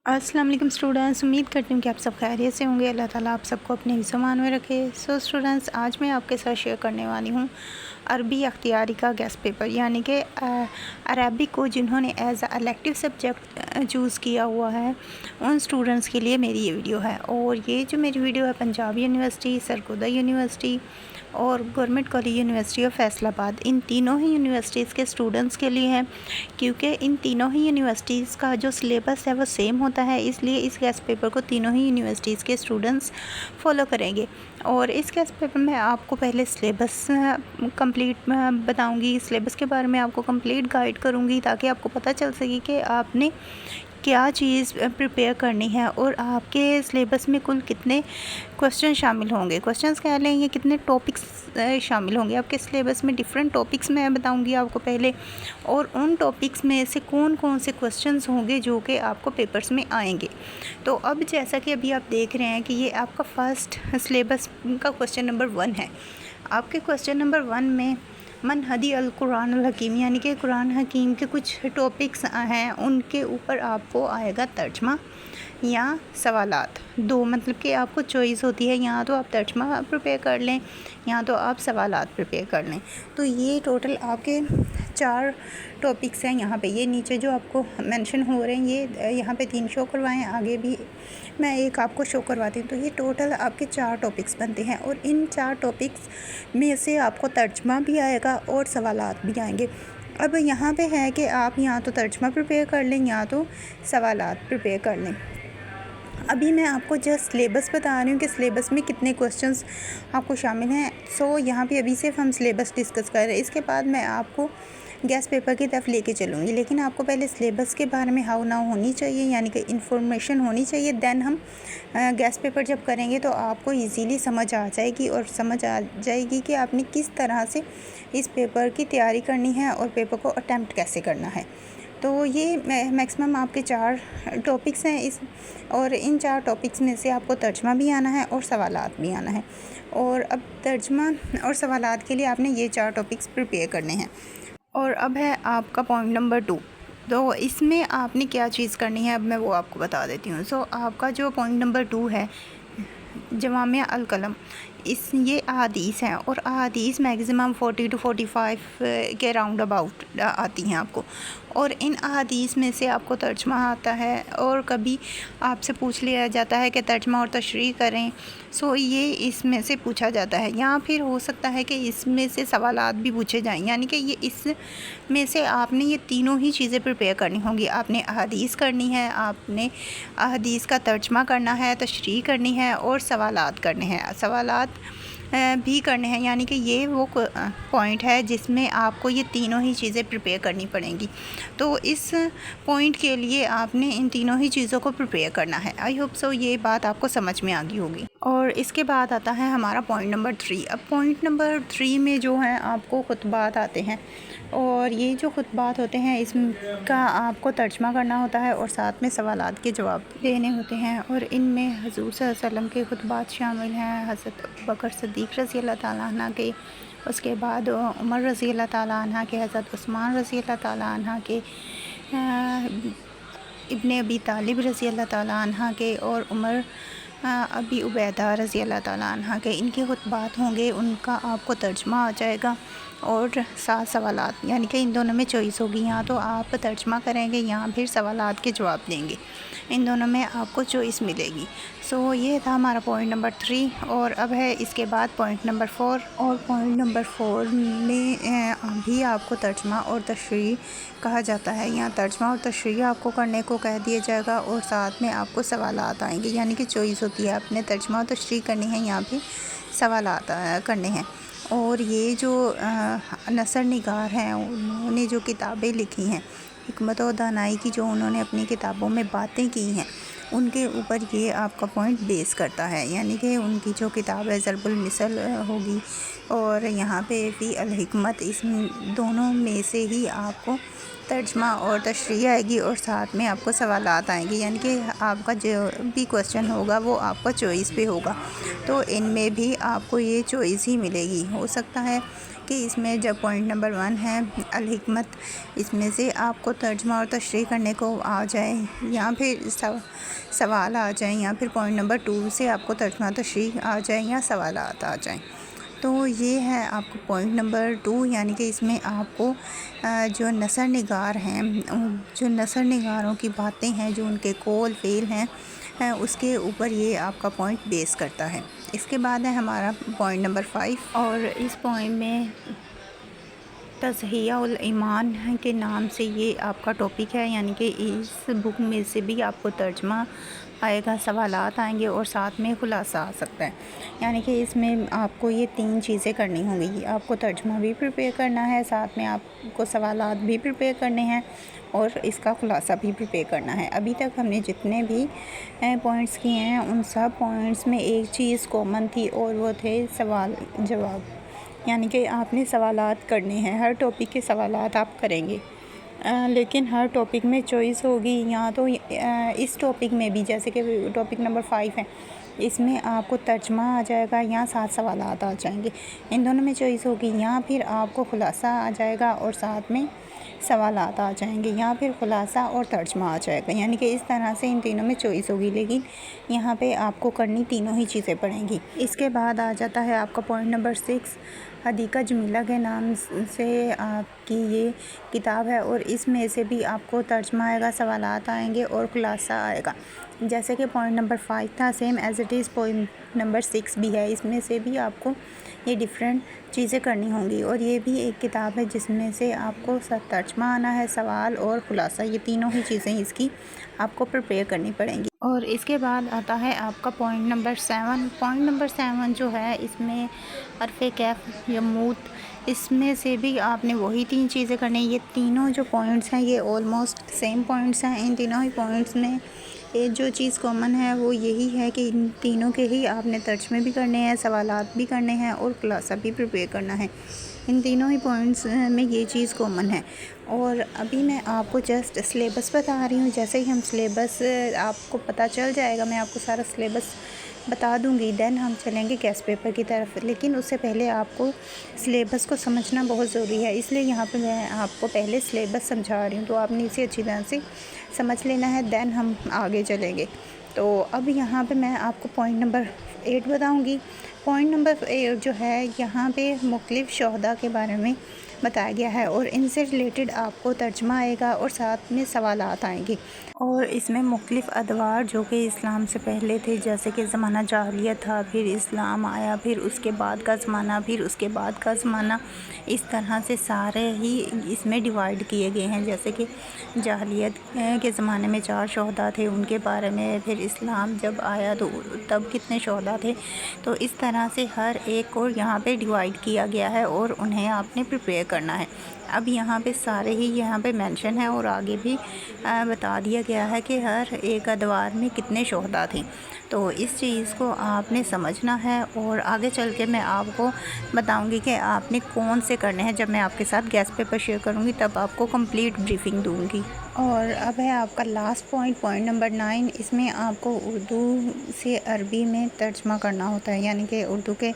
अस्सलाम वालेकुम स्टूडेंट्स, उम्मीद करती हूँ कि आप सब खैरियत से होंगे। अल्लाह ताला आप सबको अपने हिस्सों में रखे। सो स्टूडेंट्स, आज मैं आपके साथ शेयर करने वाली हूँ अरबी अख्तियारी का गेस्ट पेपर, यानी कि अरबिक को जिन्होंने as a elective subject choose किया हुआ है उन स्टूडेंट्स के लिए मेरी ये वीडियो है। और ये जो मेरी वीडियो है पंजाब यूनिवर्सिटी, सरगोदा यूनिवर्सिटी और government college university of Faisalabad, इन तीनों ही यूनिवर्सिटीज़ के स्टूडेंट्स के लिए है, क्योंकि इन तीनों ही यूनिवर्सिटीज़ का जो सिलेबस है वो सेम होता है। इसलिए इस गेस्ट पेपर को तीनों ही यूनिवर्सिटीज़ के स्टूडेंट्स फॉलो करेंगे। और इस गेस्ट पेपर में आपको पहले सिलेबस कंप्लीट बताऊंगी, सिलेबस के बारे में आपको कंप्लीट गाइड करूंगी ताकि आपको पता चल सके कि आपने क्या चीज़ प्रिपेयर करनी है और आपके सिलेबस में कुल कितने क्वेश्चन शामिल होंगे। क्वेश्चंस कह लें ये कितने टॉपिक्स शामिल होंगे आपके सिलेबस में। डिफरेंट टॉपिक्स मैं बताऊंगी आपको पहले, और उन टॉपिक्स में से कौन कौन से क्वेश्चंस होंगे जो कि आपको पेपर्स में आएंगे। तो अब जैसा कि अभी आप देख रहे हैं कि ये आपका फर्स्ट सिलेबस का क्वेश्चन नंबर 1 है। आपके क्वेश्चन नंबर 1 में मन हदी अल कुरान अल हकीम, यानी कि कुरान हकीम के कुछ टॉपिक्स हैं, उनके ऊपर आपको आएगा तर्जमा या सवालात। दो मतलब कि आपको चॉइस होती है, यहाँ तो आप तर्जमा प्रिपेयर कर लें, यहाँ तो आप सवालात प्रिपेयर कर लें। तो ये टोटल आपके 4 टॉपिक्स हैं। यहाँ पे ये नीचे जो आपको मेंशन हो रहे हैं, ये यहाँ पे 3 शो करवाएं, आगे भी मैं एक आपको शो करवाती हूँ। तो ये टोटल आपके 4 टॉपिक्स बनते हैं और इन 4 टॉपिक्स में से आपको तर्जमा भी आएगा और सवालात भी आएंगे। अब यहाँ पे है कि आप यहाँ तो तर्जमा प्रिपेयर कर लें या तो सवालात प्रिपेयर कर लें। अभी मैं आपको जस्ट सिलेबस बता रही हूँ कि सिलेबस में कितने क्वेश्चंस आपको शामिल हैं। सो यहाँ पे अभी सिर्फ हम सिलेबस डिस्कस कर रहे हैं, इसके बाद मैं आपको गेस्ट पेपर की तरफ लेके चलूँगी। लेकिन आपको पहले सिलेबस के बारे में हाउ नाउ होनी चाहिए, यानी कि इन्फॉर्मेशन होनी चाहिए। देन हम गेस्ट पेपर जब करेंगे तो आपको इजीली समझ आ जाएगी और समझ आ जाएगी कि आपने किस तरह से इस पेपर की तैयारी करनी है और पेपर को अटैम्प्ट कैसे करना है। तो ये मैक्सिमम आपके 4 टॉपिक्स हैं इस, और इन 4 टॉपिक्स में से आपको तर्जमा भी आना है और सवालात भी आना है। और अब तर्जमा और सवालात के लिए आपने ये 4 टॉपिक्स प्रिपेयर करने हैं। और अब है आपका पॉइंट नंबर 2। तो इसमें आपने क्या चीज़ करनी है अब मैं वो आपको बता देती हूँ। सो आपका जो पॉइंट नंबर 2 है जवामिया अल कलम, इस ये अहादीस हैं और अहादीस मैक्सिमम 40 to 45 के राउंड अबाउट आती हैं आपको। और इन अहादीस में से आपको तर्जमा आता है और कभी आपसे पूछ लिया जाता है कि तर्जमा और तशरीह करें। सो ये इसमें से पूछा जाता है, या फिर हो सकता है कि इसमें से सवालात भी पूछे जाएं, यानी कि ये इसमें से आपने ये तीनों ही चीज़ें प्रिपेयर करनी होंगी। आपने अहादीस करनी है, आपने अहादीस का तर्जमा करना है, तशरीह करनी है और सवालात करने हैं, सवालात भी करने हैं। यानी कि ये वो पॉइंट है जिसमें आपको ये तीनों ही चीज़ें प्रिपेयर करनी पड़ेंगी। तो इस पॉइंट के लिए आपने इन तीनों ही चीज़ों को प्रिपेयर करना है। आई होप सो ये बात आपको समझ में आ गई होगी। और इसके बाद आता है हमारा पॉइंट नंबर 3। अब पॉइंट नंबर 3 में जो है आपको खुतबात आते हैं, और ये जो खुतबात होते हैं इसका आपको तर्जमा करना होता है और साथ में सवालात के जवाब देने होते हैं। और इनमें हुज़ूर सल्लल्लाहु अलैहि वसल्लम के खुतबात शामिल हैं, हज़रत अबू बकर सिद्दीक़ रज़ी अल्लाह ताला अन्हा के, उसके बाद उमर रज़ी अल्लाह ताला अन्हा के, हज़रत उस्मान रज़ी अल्लाह ताला अन्हा के, इब्ने अबी तालिब रज़ी अल्लाह ताला अन्हा के, और उमर अबी उबैदा रज़ी अल्लाह ताला अन्हा के। इनके खुतबात होंगे, उनका आपको तर्जमा आ जाएगा और 7 सवालात, यानी कि इन दोनों में चॉइस होगी, या तो आप तर्जमा करेंगे या फिर सवालात के जवाब देंगे। इन दोनों में आपको चॉइस मिलेगी। सो ये था हमारा पॉइंट नंबर 3। और अब है इसके बाद पॉइंट नंबर 4। और पॉइंट नंबर 4 में भी आपको तर्जमा और तशरीह कहा जाता है। यहाँ तर्जमा और तशरीह आपको करने को कह दिया जाएगा और साथ में आपको सवालात आएंगे, यानी कि चॉइस होती है, आपने तर्जमा और तशरीह करनी है या फिर सवालात करने हैं। और ये जो नसर निगार हैं उन्होंने जो किताबें लिखी हैं, हिकमत और दानाई की जो उन्होंने अपनी किताबों में बातें की हैं, उनके ऊपर ये आपका पॉइंट बेस करता है। यानी कि उनकी जो किताब है ज़रबुल मिसल होगी और यहाँ पे भी अल हिकमत, इस दोनों में से ही आपको तर्जमा और तशरीह आएगी और साथ में आपको सवालात आएंगे, यानी कि आपका जो भी क्वेश्चन होगा वो आपका चॉइस पे होगा। तो इनमें भी आपको ये चॉइस ही मिलेगी। हो सकता है कि इसमें जब पॉइंट नंबर 1 है अल-हिकमत, इसमें से आपको तर्जमा और तशरीह करने को आ जाए या फिर सवाल आ जाए, या फिर पॉइंट नंबर 2 से आपको तर्जमा तशरीह आ जाए या सवालात आ जाएँ। तो ये है आपको पॉइंट नंबर 2, यानी कि इसमें आपको जो नसर निगार हैं, जो नसर निगारों की बातें हैं, जो उनके कौल फ़ेल हैं, उसके ऊपर ये आपका पॉइंट बेस करता है। इसके बाद है हमारा पॉइंट नंबर 5, और इस पॉइंट में तज़हिया उल ईमान के नाम से ये आपका टॉपिक है, यानी कि इस बुक में से भी आपको तर्जमा आएगा, सवालात आएंगे और साथ में खुलासा आ सकता है। यानी कि इसमें आपको ये 3 चीज़ें करनी होंगी। आपको तर्जमा भी प्रिपेयर करना है, साथ में आपको सवालात भी प्रिपेयर करने हैं और इसका खुलासा भी प्रिपेयर करना है। अभी तक हमने जितने भी पॉइंट्स किए हैं उन सब पॉइंट्स में एक चीज़ कॉमन थी और वो थे सवाल जवाब, यानी कि आपने सवालात करने हैं, हर टॉपिक के सवालात आप करेंगे। लेकिन हर टॉपिक में चॉइस होगी, या तो इस टॉपिक में भी, जैसे कि टॉपिक नंबर 5 है, इसमें आपको तर्जमा आ जाएगा या 7 सवालात आ जाएंगे, इन दोनों में चॉइस होगी, या फिर आपको खुलासा आ जाएगा और साथ में सवालात आ जाएंगे, या फिर खुलासा और तर्जमा आ जाएगा। यानी कि इस तरह से इन तीनों में चॉइस होगी, लेकिन यहाँ पे आपको करनी तीनों ही चीज़ें पड़ेंगी। इसके बाद आ जाता है आपका पॉइंट नंबर 6, हदीका जमीला के नाम से आपकी ये किताब है और इसमें से भी आपको तर्जमा आएगा, सवालात आएंगे और खुलासा आएगा। जैसे कि पॉइंट नंबर 5 था, same as it is point number 6 भी है। इसमें से भी आपको ये डिफरेंट चीज़ें करनी होंगी, और ये भी एक किताब है जिसमें से आपको तर्जमा आना है, सवाल और खुलासा, ये तीनों ही चीज़ें इसकी आपको प्रिपेयर करनी पड़ेंगी। और इसके बाद आता है आपका पॉइंट नंबर 7। पॉइंट नंबर 7 जो है, इसमें हर्फ़े कैफ यमूत, इसमें से भी आपने वही 3 चीज़ें करनी है। ये तीनों जो पॉइंट्स हैं ये ऑलमोस्ट सेम पॉइंट्स हैं। इन तीनों ही पॉइंट्स में ये जो चीज़ कॉमन है वो यही है कि इन तीनों के ही आपने तर्जमे भी करने हैं, सवालात भी करने हैं और खुलासा भी प्रिपेयर करना है। इन तीनों ही पॉइंट्स में ये चीज़ कॉमन है। और अभी मैं आपको जस्ट सिलेबस बता रही हूँ। जैसे ही हम सिलेबस आपको पता चल जाएगा, मैं आपको सारा सिलेबस बता दूंगी, देन हम चलेंगे गेस्ट पेपर की तरफ। लेकिन उससे पहले आपको सिलेबस को समझना बहुत ज़रूरी है, इसलिए यहाँ पे मैं आपको पहले सिलेबस समझा रही हूँ, तो आपने इसे अच्छी तरह से समझ लेना है, देन हम आगे चलेंगे। तो अब यहाँ पे मैं आपको पॉइंट नंबर 8 बताऊँगी। पॉइंट नंबर 8 जो है, यहाँ पे मुख्तलिफ़ शोहदा के बारे में बताया गया है और इनसे रिलेटेड आपको तर्जमा आएगा और साथ में सवालात आएंगे। और इसमें मुख्तलिफ़ अदवार जो कि इस्लाम से पहले थे, जैसे कि ज़माना जाहिलियत था, फिर इस्लाम आया, फिर उसके बाद का ज़माना, फिर उसके बाद का ज़माना, इस तरह से सारे ही इसमें डिवाइड किए गए हैं। जैसे कि जाहिलियत के ज़माने में 4 शोहदा थे, उनके बारे में, फिर इस्लाम जब आया तो तब कितने शोहदा थे, तो इस तरह से हर एक को यहाँ पे डिवाइड किया गया है और उन्हें आपने प्रिपेयर करना है। अब यहाँ पे सारे ही यहाँ पे मेंशन है और आगे भी बता दिया गया है कि हर एक अदवार में कितने शोहदा थे। तो इस चीज़ को आपने समझना है और आगे चल के मैं आपको बताऊंगी कि आपने कौन से करने हैं। जब मैं आपके साथ गेस्ट पेपर शेयर करूंगी तब आपको कंप्लीट ब्रीफिंग दूंगी। और अब है आपका लास्ट पॉइंट, पॉइंट नंबर 9। इसमें आपको उर्दू से अरबी में तर्जमा करना होता है, यानी कि उर्दू के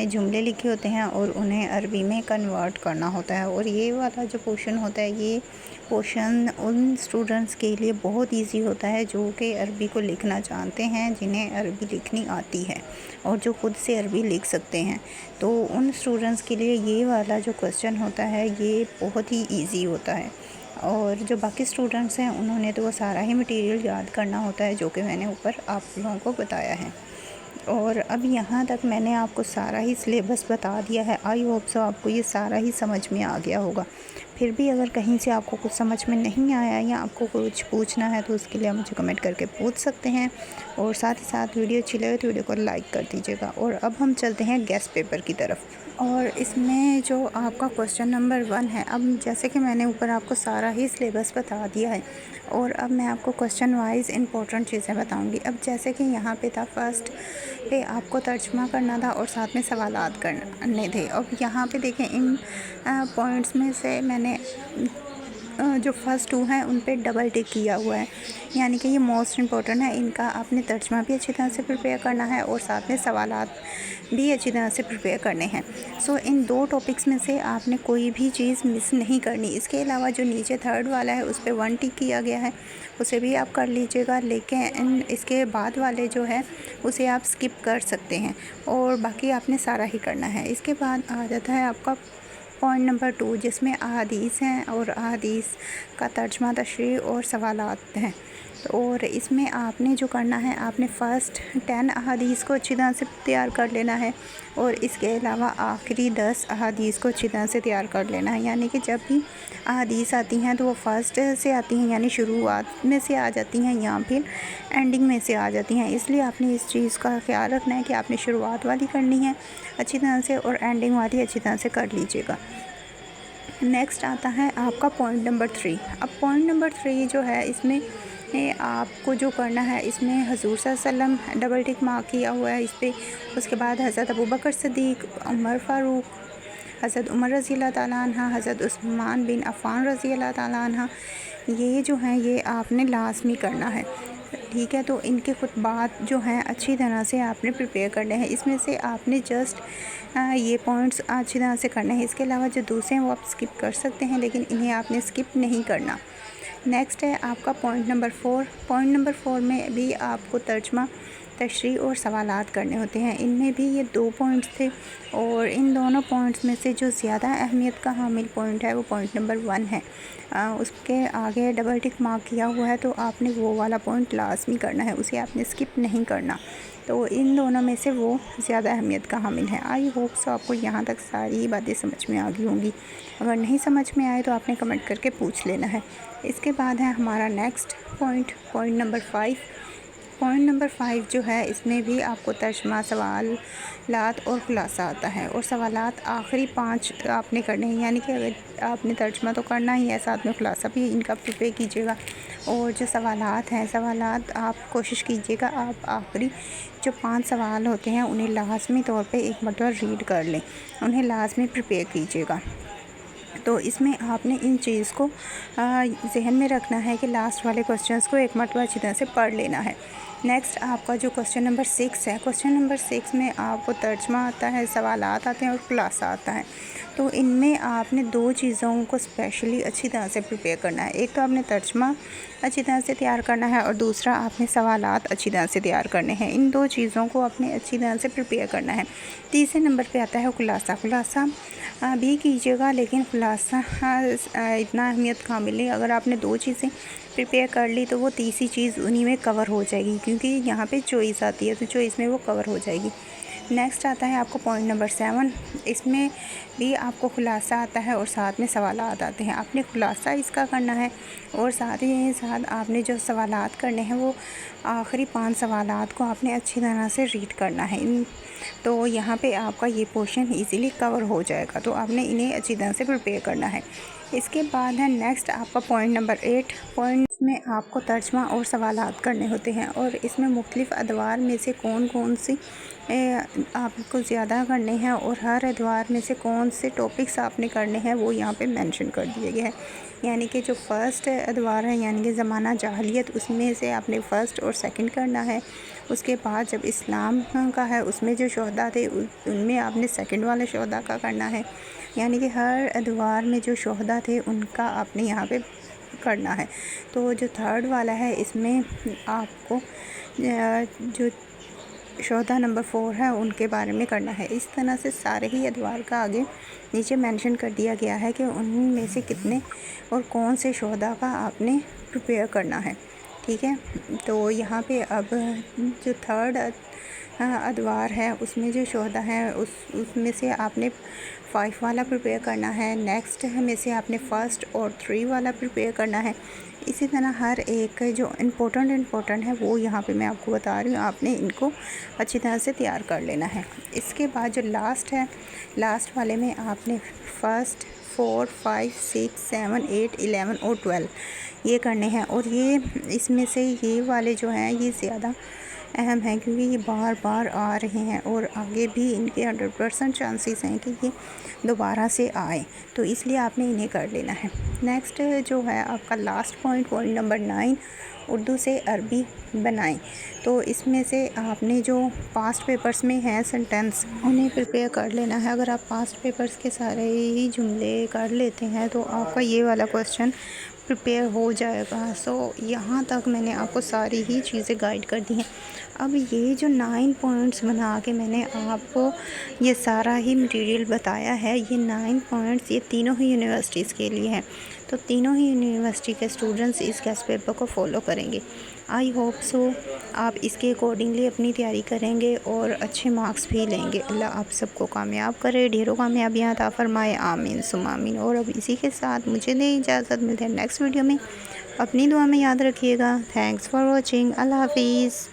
जुमले लिखे होते हैं और उन्हें अरबी में कन्वर्ट करना होता है। और ये वाला जो पोर्शन होता है, ये पोर्शन उन स्टूडेंट्स के लिए बहुत इजी होता है जो कि अरबी को लिखना जानते हैं, जिन्हें अरबी लिखनी आती है और जो खुद से अरबी लिख सकते हैं। तो उन स्टूडेंट्स के लिए ये वाला जो क्वेश्चन होता है ये बहुत ही ईजी होता है। और जो बाकी स्टूडेंट्स हैं उन्होंने तो वो सारा ही मटेरियल याद करना होता है, जो कि मैंने ऊपर आप लोगों को बताया है। और अब यहाँ तक मैंने आपको सारा ही सिलेबस बता दिया है। आई होप सो आपको ये सारा ही समझ में आ गया होगा। फिर भी अगर कहीं से आपको कुछ समझ में नहीं आया या आपको कुछ पूछना है तो उसके लिए आप मुझे कमेंट करके पूछ सकते हैं। और साथ ही साथ वीडियो अच्छी लगे तो वीडियो को लाइक कर दीजिएगा। और अब हम चलते हैं गेस्ट पेपर की तरफ। और इसमें जो आपका क्वेश्चन नंबर 1 है, अब जैसे कि मैंने ऊपर आपको सारा ही सिलेबस बता दिया है और अब मैं आपको क्वेश्चन वाइज इंपॉर्टेंट चीज़ें बताऊंगी। अब जैसे कि यहाँ पे था, फर्स्ट पे आपको तर्जमा करना था और साथ में सवालात करने थे। अब यहाँ पे देखें, इन पॉइंट्स में से मैंने जो फर्स्ट 2 हैं उन पे डबल टिक किया हुआ है, यानी कि ये मोस्ट इम्पॉर्टेंट है। इनका आपने तर्जमा भी अच्छी तरह से प्रिपेयर करना है और साथ में सवालात भी अच्छी तरह से प्रिपेयर करने हैं। सो इन 2 टॉपिक्स में से आपने कोई भी चीज़ मिस नहीं करनी। इसके अलावा जो नीचे थर्ड वाला है उस पे 1 टिक किया गया है, उसे भी आप कर लीजिएगा, लेकिन इसके बाद वाले जो है उसे आप स्किप कर सकते हैं और बाकी आपने सारा ही करना है। इसके बाद आ जाता है आपका पॉइंट नंबर 2, जिसमें अहादीस हैं और अहादीस का तर्जमा, तशरीह और सवालात हैं। और इसमें आपने जो करना है, आपने फ़र्स्ट 10 अहादीस को अच्छी तरह से तैयार कर लेना है और इसके अलावा आखिरी 10 अहादीस को अच्छी तरह से तैयार कर लेना है। यानी कि जब भी अहादीस आती हैं तो वो फ़र्स्ट से आती हैं, यानी शुरुआत में से आ जाती हैं या फिर एंडिंग में से आ जाती हैं। इसलिए आपने इस चीज़ का ख्याल रखना है कि आपने शुरुआत वाली करनी है अच्छी तरह से और एंडिंग वाली अच्छी तरह से कर लीजिएगा। नेक्स्ट आता है आपका पॉइंट नंबर 3। अब पॉइंट नंबर 3 जो है, इसमें आपको जो करना है, इसमें हज़ूर सल्लल्लाहु अलैहि वसल्लम डबल टिक मार्क किया हुआ है इस पर। उसके बाद हज़रत अबू बकर सिद्दीक़, उमर फ़ारूक, हज़रत उमर रज़ी अल्लाह ताला अन्हा, हज़रत उस्मान बिन अफ़्फ़ान रज़ी अल्लाह ताला अन्हा, ये जो हैं ये आपने लाज़मी करना है। ठीक है, तो इनके खुतबात जो हैं अच्छी तरह से आपने प्रिपेयर करने हैं। इसमें से आपने जस्ट ये पॉइंट्स अच्छी तरह से करने हैं। इसके अलावा जो दूसरे हैं वो आप स्किप कर सकते हैं, लेकिन इन्हें आपने स्किप नहीं करना। नेक्स्ट है आपका पॉइंट नंबर 4। पॉइंट नंबर 4 में भी आपको तर्जमा, तशरीह और सवालात करने होते हैं। इनमें भी ये 2 पॉइंट्स थे और इन दोनों पॉइंट्स में से जो ज़्यादा अहमियत का हामिल पॉइंट है वो पॉइंट नंबर 1 है। उसके आगे डबल टिक मार्क किया हुआ है, तो आपने वो वाला पॉइंट लाजमी करना है, उसे आपने स्किप नहीं करना। तो इन दोनों में से वो ज़्यादा अहमियत का हामिल है। आई होप सो आपको यहाँ तक सारी बातें समझ में आ गई होंगी। अगर नहीं समझ में आए तो आपने कमेंट करके पूछ लेना है। इसके बाद है हमारा next point, point number 5। Point number 5 जो है, इसमें भी आपको तर्जमा, सवालात और खुलासा आता है और सवालात आखिरी 5 आपने करने हैं। यानी कि अगर आपने तर्जमा तो करना ही है, साथ में खुलासा भी इनका प्रिपेयर कीजिएगा। और जो सवालात हैं, सवालात आप कोशिश कीजिएगा आप आखिरी जो 5 सवाल होते हैं उन्हें लाज़मी तौर पे एक मरतबा रीड कर लें, उन्हें लाज़मी प्रिपेयर कीजिएगा। तो इसमें आपने इन चीज़ को ज़हन में रखना है कि लास्ट वाले क्वेश्चंस को एक मरतबा अच्छी तरह से पढ़ लेना है। नेक्स्ट आपका जो क्वेश्चन नंबर 6 है, क्वेश्चन नंबर 6 में आपको तर्जमा आता है, सवालात आते हैं और खुलासा आता है। तो इनमें आपने 2 चीज़ों को स्पेशली अच्छी तरह से प्रिपेयर करना है। एक तो आपने तर्जमा अच्छी तरह से तैयार करना है और दूसरा आपने सवालात अच्छी तरह से तैयार करने हैं। इन 2 चीज़ों को आपने अच्छी तरह से प्रिपेयर करना है। तीसरे नंबर पे आता है खुलासा। खुलासा भी कीजिएगा, लेकिन खुलासा इतना अहमियत का हामिल नहीं। अगर आपने 2 चीज़ें प्रिपेयर कर ली तो वो तीसरी चीज़ उन्हीं में कवर हो जाएगी, क्योंकि यहाँ पे चॉइस आती है तो चॉइस में वो कवर हो जाएगी। नेक्स्ट आता है आपको पॉइंट नंबर 7। इसमें भी आपको खुलासा आता है और साथ में सवालात आते हैं। आपने खुलासा इसका करना है और साथ ही साथ आपने जो सवालात करने हैं वो आखिरी 5 सवालात को आपने अच्छी तरह से रीड करना है। तो यहाँ पे आपका ये पोर्शन इजीली कवर हो जाएगा, तो आपने इन्हें अच्छी तरह से प्रिपेयर करना है। इसके बाद है नेक्स्ट आपका पॉइंट नंबर 8। पॉइंट में आपको तर्जमा और सवालात करने होते हैं और इसमें मुख्तलिफ़ अदवार में से कौन सी आपको ज़्यादा करने हैं और हर अदवार में से कौन से टॉपिक्स आपने करने हैं वो यहाँ पे मेंशन कर दिए गए हैं। यानी कि जो फ़र्स्ट अदवार है, यानी कि ज़माना जाहिलियत, उसमें से आपने फ़र्स्ट और सेकंड करना है। उसके बाद जब इस्लाम का है, उसमें जो शोहदा थे उनमें आपने सेकंड वाले शोहदा का करना है। यानी कि हर अदवार में जो शोहदा थे उनका आपने यहाँ पे करना है। तो जो थर्ड वाला है, इसमें आपको जो शोहदा नंबर 4 है उनके बारे में करना है। इस तरह से सारे ही अदवार का आगे नीचे मेंशन कर दिया गया है कि उनमें से कितने और कौन से शोहदा का आपने प्रिपेयर करना है। ठीक है, तो यहाँ पे अब जो थर्ड अदवार है उसमें जो शोहदा हैं उसमें से आपने 5 वाला प्रिपेयर करना है। नेक्स्ट में से आपने फ़र्स्ट और 3 वाला प्रिपेयर करना है। इसी तरह हर एक जो इम्पोर्टेंट है वो यहाँ पे मैं आपको बता रही हूँ, आपने इनको अच्छी तरह से तैयार कर लेना है। इसके बाद जो लास्ट है, लास्ट वाले में आपने फ़र्स्ट 4, 5, 6, 7, 8, 11 और 12 ये करने हैं। और ये इसमें से ये वाले जो हैं ये ज़्यादा अहम है, क्योंकि ये बार बार आ रहे हैं और आगे भी इनके 100% चांसेस हैं कि ये दोबारा से आए, तो इसलिए आपने इन्हें कर लेना है। नेक्स्ट जो है आपका लास्ट पॉइंट नंबर 9, उर्दू से अरबी बनाएं। तो इसमें से आपने जो पास्ट पेपर्स में हैं सेंटेंस, उन्हें प्रिपेयर कर लेना है। अगर आप पास्ट पेपर्स के सारे ही जुमले कर लेते हैं तो आपका ये वाला क्वेश्चन प्रिपेयर हो जाएगा। सो यहाँ तक मैंने आपको सारी ही चीज़ें गाइड कर दी हैं। अब ये जो 9 पॉइंट्स बना के मैंने आपको ये सारा ही मटेरियल बताया है, ये 9 पॉइंट्स ये तीनों ही यूनिवर्सिटीज़ के लिए हैं। तो तीनों ही यूनिवर्सिटी के स्टूडेंट्स इस गेस्ट पेपर को फॉलो करेंगे। आई होप सो आप इसके अकॉर्डिंगली अपनी तैयारी करेंगे और अच्छे मार्क्स भी लेंगे। अल्लाह आप सबको कामयाब करे, ढेरों कामयाबियाँ अता फरमाए, आमीन सुम आमीन। और अब इसी के साथ मुझे दें इजाज़त, मिलते हैं नेक्स्ट वीडियो में। अपनी दुआ में याद रखिएगा। Thanks for watching. अल्लाह हाफिज़।